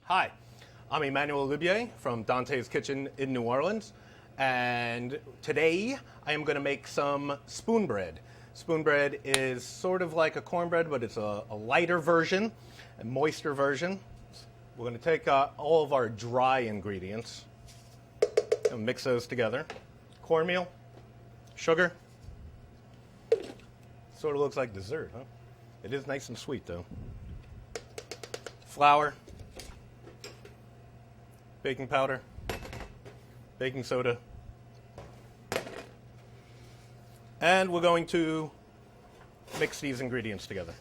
Hi, I'm Emanuel from Dante's Kitchen in New Orleans, and today I am going to make some spoon bread. Spoon bread is sort of like a cornbread, but it's a lighter version, a moister version. We're going to take all of our dry ingredients and mix those together. Cornmeal, sugar. Sort of looks like dessert, huh? It is nice and sweet, though. Flour, baking powder, baking soda, and we're going to mix these ingredients together.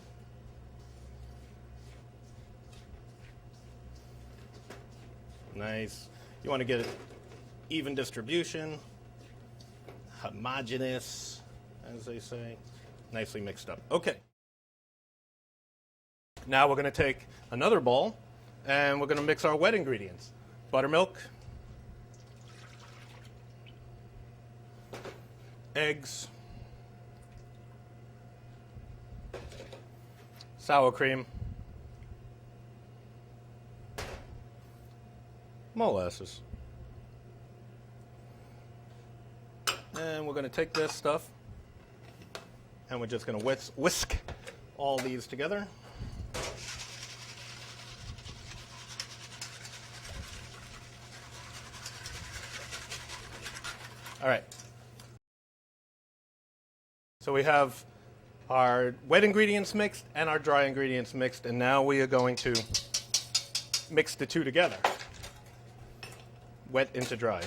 Nice. You want to get even distribution, homogeneous, as they say, nicely mixed up. Okay. Now we're going to take another bowl and we're going to mix our wet ingredients. Buttermilk, eggs, sour cream, molasses. And we're going to take this stuff and we're just going to whisk all these together. All right. So we have our wet ingredients mixed and our dry ingredients mixed, and now we are going to mix the two together. Wet into dry.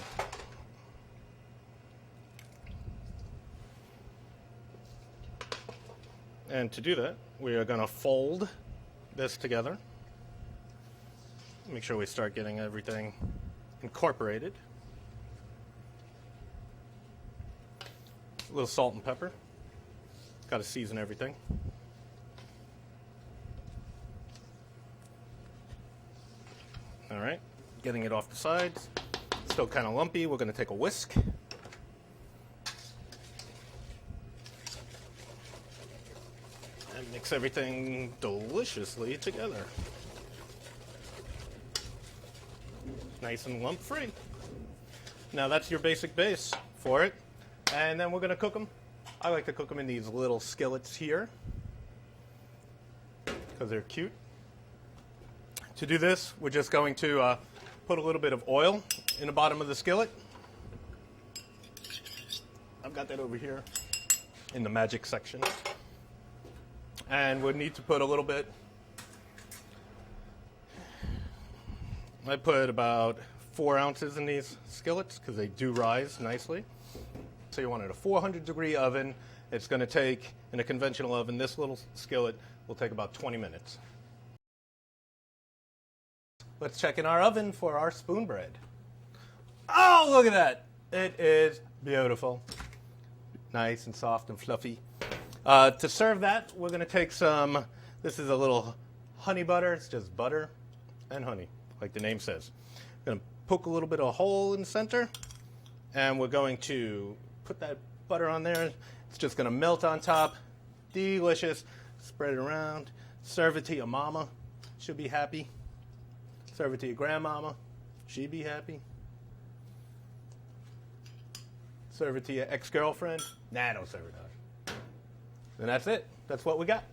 And to do that, we are going to fold this together. Make sure we start getting everything incorporated. A little salt and pepper. Got to season everything. All right, getting it off the sides. Still kind of lumpy. We're going to take a whisk. And mix everything deliciously together. Nice and lump-free. Now that's your basic base for it. And then we're going to cook them. I like to cook them in these little skillets here because they're cute. To do this, we're just going to put a little bit of oil in the bottom of the skillet. I've got that over here in the magic section. And we'll need to put a little bit. I put about 4 ounces in these skillets because they do rise nicely. So you want it a 400-degree oven. It's going to take, in a conventional oven, this little skillet will take about 20 minutes. Let's check in our oven for our spoon bread. Oh, look at that. It is beautiful. Nice and soft and fluffy. To serve that, we're going to take some, this is a little honey butter. It's just butter and honey, like the name says. We're going to poke a little bit of a hole in the center, and we're going to put that butter on there. It's just going to melt on top. Delicious. Spread it around. Serve it to your mama. She'll be happy. Serve it to your grandmama. She'd be happy. Serve it to your ex-girlfriend. Nah, don't serve it to her. And that's it. That's what we got.